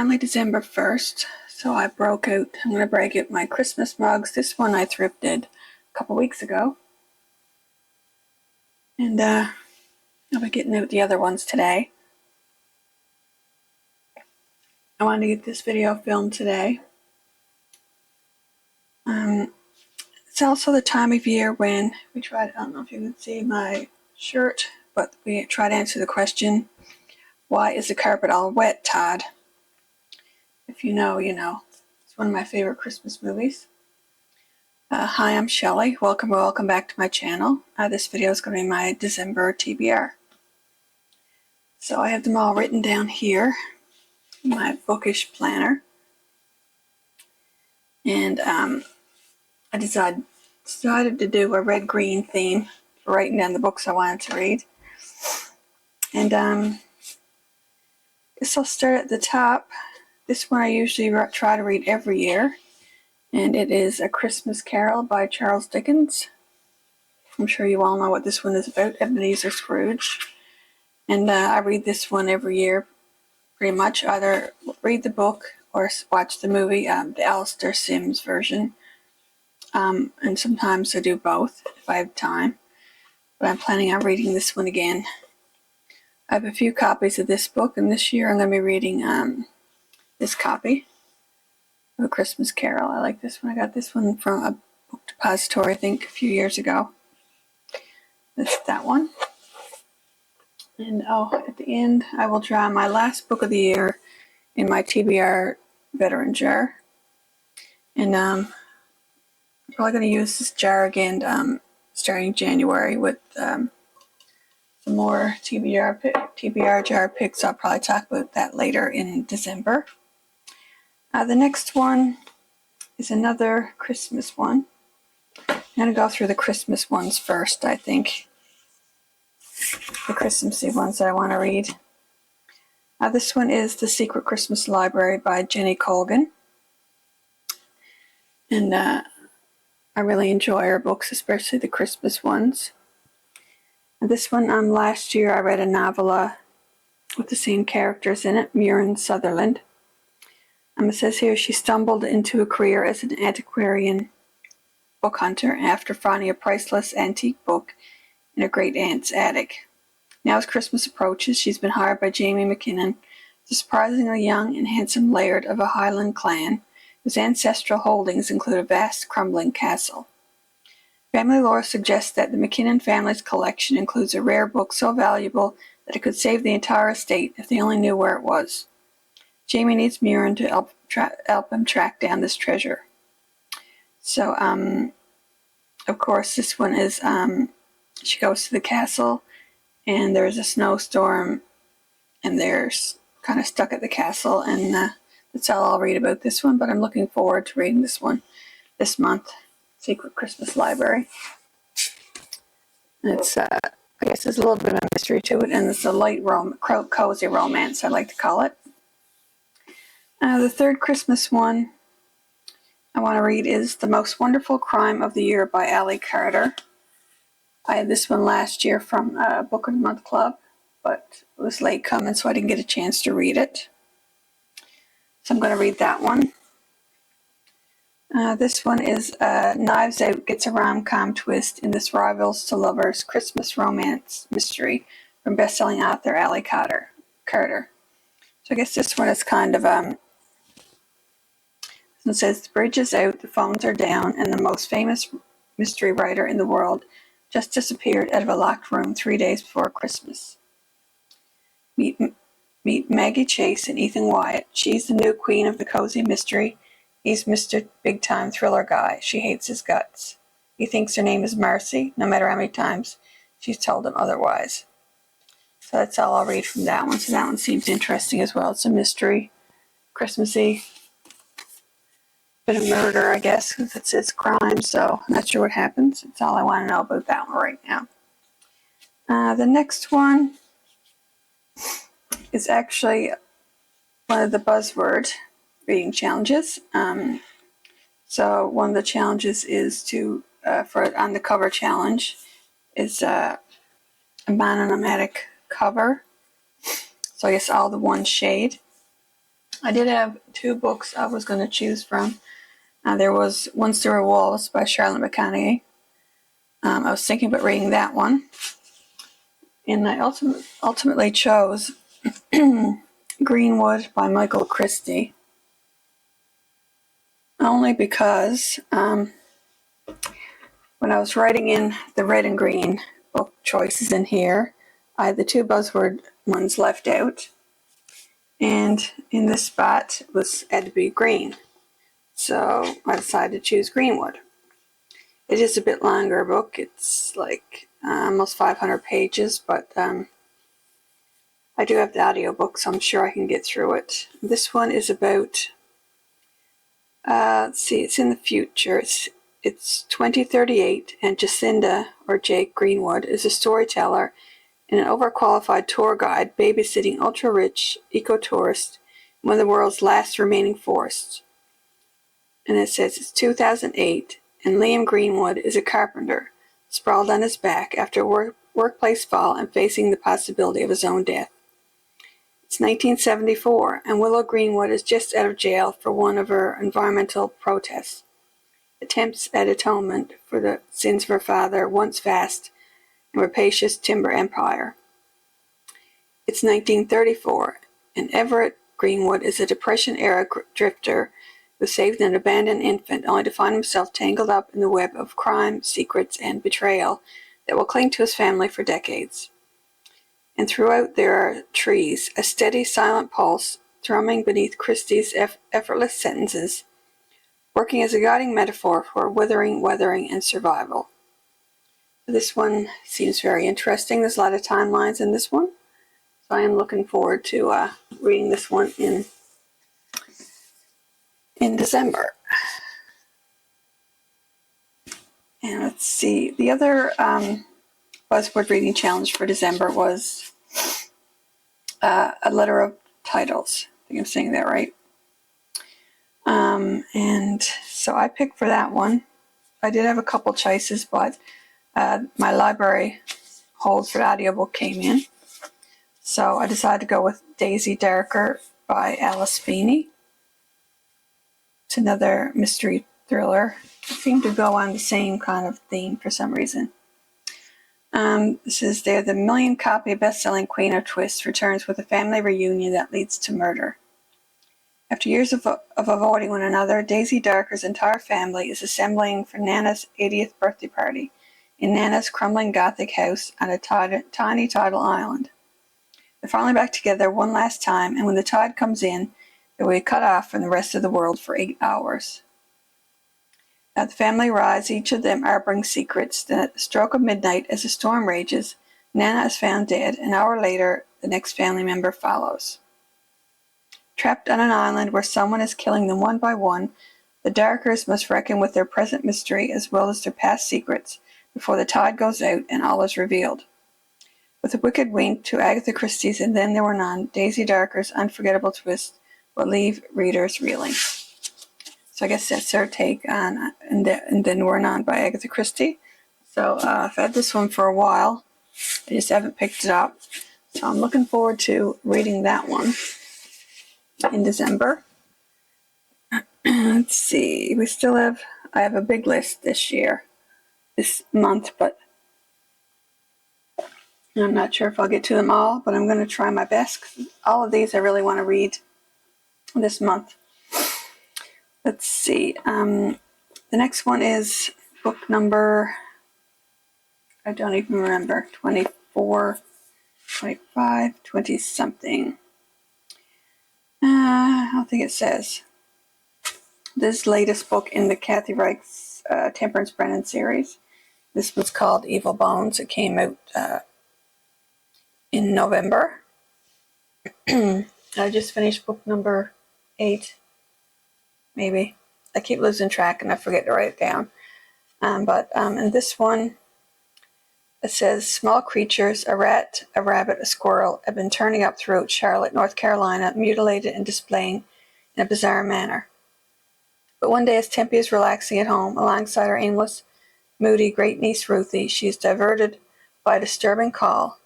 finally December 1st, so I'm going to break out my Christmas mugs. This one I thrifted a couple weeks ago. And I'll be getting out the other ones today. I wanted to get this video filmed today. It's also the time of year when we try to, I don't know if you can see my shirt, but we try to answer the question, why is the carpet all wet, Todd? If you know, you know. It's one of my favorite Christmas movies. Hi, I'm Shelley. Welcome back to my channel. This video is going to be my December TBR. So I have them all written down here in my bookish planner. And I decided to do a red-green theme for writing down the books I wanted to read. And I guess I'll start at the top. This one I usually try to read every year. And it is A Christmas Carol by Charles Dickens. I'm sure you all know what this one is about, Ebenezer Scrooge. And I read this one every year, pretty much. Either read the book or watch the movie, the Alistair Sims version. And sometimes I do both if I have time. But I'm planning on reading this one again. I have a few copies of this book, and this year I'm going to be reading this copy of A Christmas Carol. I like this one. I got this one from a book depository, I think, a few years ago. That's that one. And at the end, I will draw my last book of the year in my TBR veteran jar. And I'm probably going to use this jar again starting January with some more TBR jar picks. I'll probably talk about that later in December. The next one is another Christmas one. I'm going to go through the Christmas ones first, I think. The Christmassy ones that I want to read. This one is The Secret Christmas Library by Jenny Colgan. And I really enjoy her books, especially the Christmas ones. And this one, last year I read a novella with the same characters in it, Muriel Sutherland. It says here, she stumbled into a career as an antiquarian book hunter after finding a priceless antique book in her great-aunt's attic. Now as Christmas approaches, she's been hired by Jamie McKinnon, the surprisingly young and handsome laird of a Highland clan, whose ancestral holdings include a vast crumbling castle. Family lore suggests that the McKinnon family's collection includes a rare book so valuable that it could save the entire estate if they only knew where it was. Jamie needs Muriel to help him track down this treasure. So, of course, this one is, she goes to the castle, and there's a snowstorm, and they're kind of stuck at the castle, and that's all I'll read about this one, but I'm looking forward to reading this one this month, Secret Christmas Library. And it's, I guess there's a little bit of a mystery to it, and it's a light, cozy romance, I like to call it. The third Christmas one I want to read is The Most Wonderful Crime of the Year by Allie Carter. I had this one last year from Book of the Month Club, but it was late coming, so I didn't get a chance to read it. So I'm going to read that one. This one is Knives Out gets a rom-com twist in this rivals to lovers Christmas romance mystery from best-selling author Allie Carter. So I guess this one is kind of it says, the bridge is out, the phones are down, and the most famous mystery writer in the world just disappeared out of a locked room 3 days before Christmas. Meet Maggie Chase and Ethan Wyatt. She's the new queen of the cozy mystery. He's Mr. Big-Time Thriller guy. She hates his guts. He thinks her name is Marcy, no matter how many times she's told him otherwise. So that's all I'll read from that one. So that one seems interesting as well. It's a mystery, Christmassy. Bit of murder, I guess, because it says crime, so I'm not sure what happens. That's all I want to know about that one right now. The next one is actually one of the buzzword reading challenges. So one of the challenges is on the cover challenge is a monochromatic cover. So I guess all the one shade. I did have 2 books I was going to choose from. There was Once There Were Wolves by Charlotte McConaughey. I was thinking about reading that one. And I ultimately chose Greenwood by Michael Christie. Only because when I was writing in the red and green book choices in here, I had the 2 buzzword ones left out. And in this spot had to be green. So I decided to choose Greenwood. It is a bit longer book. It's like almost 500 pages, but I do have the audiobook, so I'm sure I can get through it. This one is about, let's see, it's in the future. It's 2038, and Jacinda, or Jake Greenwood, is a storyteller and an overqualified tour guide babysitting ultra-rich ecotourists in one of the world's last remaining forests. And it says it's 2008, and Liam Greenwood is a carpenter, sprawled on his back after a workplace fall and facing the possibility of his own death. It's 1974, and Willow Greenwood is just out of jail for one of her environmental protests, attempts at atonement for the sins of her father, once vast and rapacious timber empire. It's 1934, and Everett Greenwood is a Depression-era drifter who saved an abandoned infant only to find himself tangled up in the web of crime, secrets, and betrayal that will cling to his family for decades. And throughout there are trees, a steady, silent pulse thrumming beneath Christie's effortless sentences, working as a guiding metaphor for withering, weathering, and survival. This one seems very interesting. There's a lot of timelines in this one, so I am looking forward to reading this one in December. And let's see, the other buzzword reading challenge for December was a letter of titles. I think I'm saying that right. And so I picked for that one. I did have a couple choices, but my library hold for the audiobook came in. So I decided to go with Daisy Darker by Alice Feeney. It's another mystery thriller. It seemed to go on the same kind of theme for some reason. This is there. The million-copy best-selling Queen of Twists returns with a family reunion that leads to murder. After years of avoiding one another, Daisy Darker's entire family is assembling for Nana's 80th birthday party in Nana's crumbling Gothic house on a tiny tidal island. They're finally back together one last time, and when the tide comes in, they will be cut off from the rest of the world for 8 hours. At the family rise, each of them harboring secrets. Then at the stroke of midnight, as the storm rages, Nana is found dead. An hour later, the next family member follows. Trapped on an island where someone is killing them one by one, the Darkers must reckon with their present mystery as well as their past secrets before the tide goes out and all is revealed. With a wicked wink to Agatha Christie's And Then There Were None, Daisy Darker's unforgettable twist will leave readers reeling. So I guess that's her take on And Then We're None by Agatha Christie. So I've had this one for a while. I just haven't picked it up. So I'm looking forward to reading that one in December. Let's see. I have a big list this month, but I'm not sure if I'll get to them all, but I'm going to try my best. All of these I really want to read this month. Let's see. The next one is book number, I don't even remember, 24, 25, 20-something. I don't think it says. This latest book in the Kathy Reich's Temperance Brennan series. This was called Evil Bones. It came out in November. I just finished book number 8, maybe. I keep losing track and I forget to write it down. But in this one, it says, small creatures, a rat, a rabbit, a squirrel, have been turning up throughout Charlotte, North Carolina, mutilated and displaying in a bizarre manner. But one day as Tempe is relaxing at home, alongside her aimless, moody great-niece Ruthie, she is diverted by a disturbing call.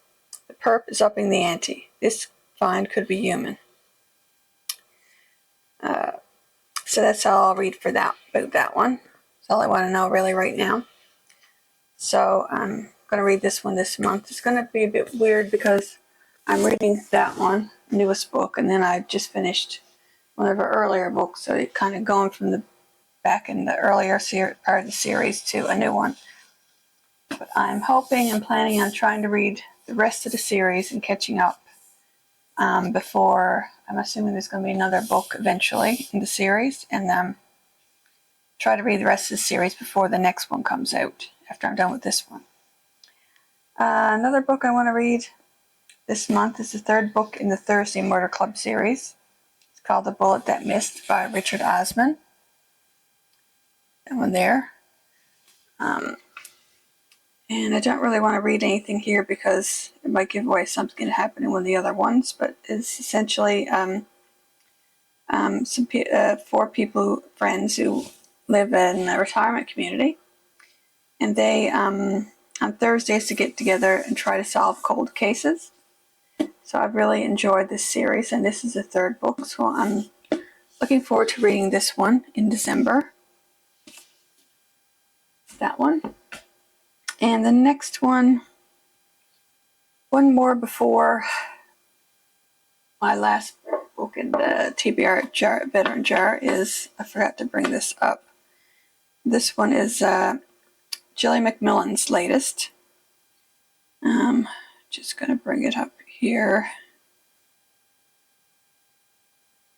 The perp is upping the ante. This find could be human. So that's all I'll read for about that one. That's all I want to know really right now. So I'm going to read this one this month. It's going to be a bit weird because I'm reading that one, newest book, and then I just finished one of her earlier books. So it's kind of going from the back in the earlier part of the series to a new one. But I'm hoping and planning on trying to read the rest of the series and catching up before, I'm assuming there's going to be another book eventually in the series, and try to read the rest of the series before the next one comes out, after I'm done with this one. Another book I want to read this month is the third book in the Thursday Murder Club series. It's called The Bullet That Missed by Richard Osman. That one there. And I don't really want to read anything here because it might give away something that happened in one of the other ones, but it's essentially four friends who live in a retirement community, and they on Thursdays to get together and try to solve cold cases. So I've really enjoyed this series, and this is the third book, so I'm looking forward to reading this one in December. That one. And the next one more before my last book in the TBR Veteran Jar is, I forgot to bring this up. This one is Jilly McMillan's latest. Just going to bring it up here.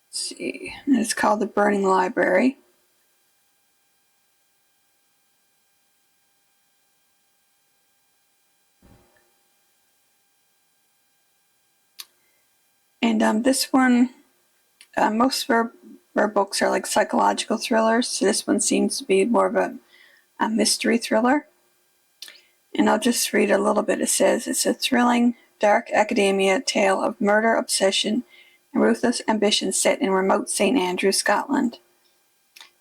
Let's see. And it's called The Burning Library. And this one, most of our books are like psychological thrillers, so this one seems to be more of a mystery thriller. And I'll just read a little bit. It says, it's a thrilling, dark academia tale of murder, obsession, and ruthless ambition set in remote St. Andrews, Scotland.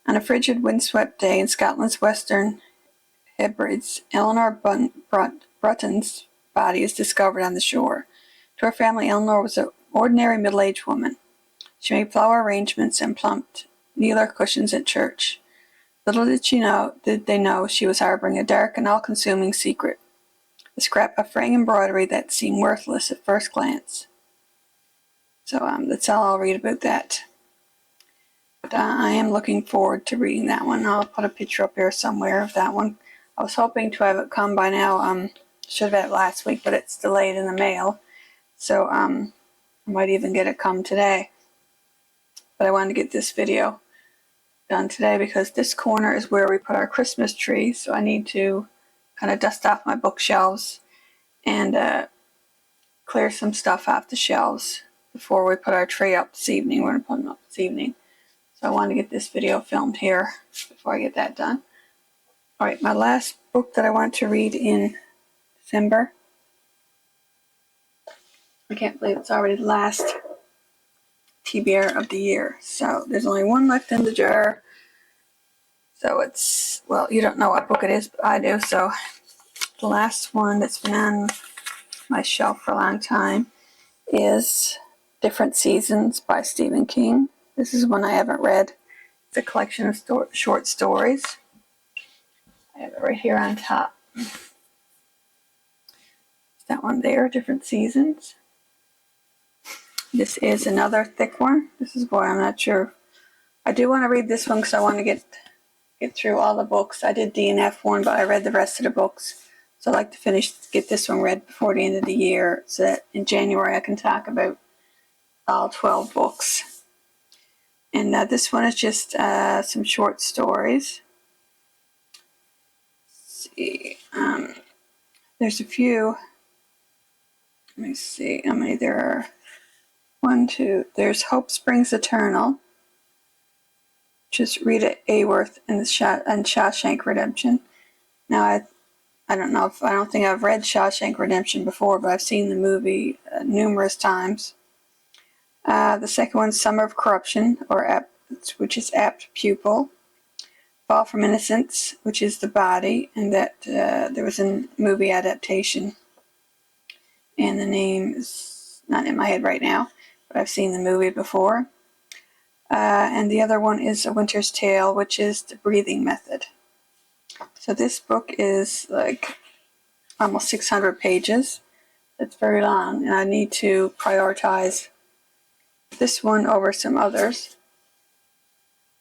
On a frigid, windswept day in Scotland's western Hebrides, Eleanor Brunton's body is discovered on the shore. To her family, Eleanor was an ordinary middle-aged woman. She made flower arrangements and plumped kneeler cushions at church. Little did they know she was harboring a dark and all-consuming secret, a scrap of fraying embroidery that seemed worthless at first glance. So that's all I'll read about that. But I am looking forward to reading that one. I'll put a picture up here somewhere of that one. I was hoping to have it come by now. Should have had it last week, but it's delayed in the mail. So I might even get it come today. But I wanted to get this video done today because this corner is where we put our Christmas tree. So I need to kind of dust off my bookshelves and clear some stuff off the shelves before we put our tree up this evening. We're going to put them up this evening. So I want to get this video filmed here before I get that done. Alright, my last book that I want to read in December. I can't believe it's already the last TBR of the year. So there's only one left in the jar. So it's, well, you don't know what book it is, but I do. So the last one that's been on my shelf for a long time is Different Seasons by Stephen King. This is one I haven't read. It's a collection of short stories. I have it right here on top. That one there, Different Seasons. This is another thick one. This is why I'm not sure. I do want to read this one because I want to get through all the books. I did DNF one, but I read the rest of the books. So I'd like to get this one read before the end of the year so that in January I can talk about all 12 books. And this one is just some short stories. Let's see. There's a few. Let me see how many there are. 1, 2. There's Hope Springs Eternal, which is Rita Hayworth in Shawshank Redemption. Now I don't think I've read Shawshank Redemption before, but I've seen the movie numerous times. The second one's Summer of Corruption, which is Apt Pupil. Fall from Innocence, which is The Body, and that there was a movie adaptation. And the name is not in my head right now, but I've seen the movie before. and the other one is A Winter's Tale, which is the breathing method. So this book is like almost 600 pages. It's very long, and I need to prioritize this one over some others.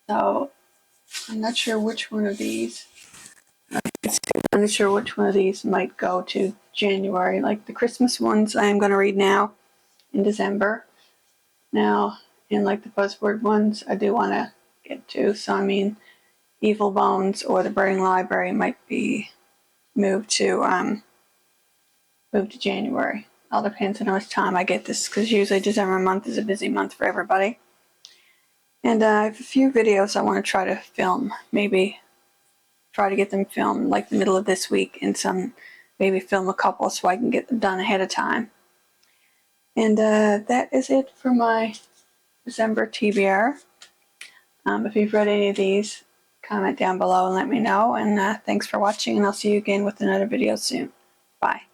So I'm not sure which one of these. I'm not sure which one of these might go to January. Like the Christmas ones, I am going to read now in December. Now, and like the buzzword ones, I do want to get to. So I mean, Evil Bones or The Burning Library might be moved to January. All depends on how much time I get this, because usually December month is a busy month for everybody. And I have a few videos I want to try to film. Maybe try to get them filmed like the middle of this week, and maybe film a couple so I can get them done ahead of time. And that is it for my December TBR. If you've read any of these, comment down below and let me know. And thanks for watching, and I'll see you again with another video soon. Bye.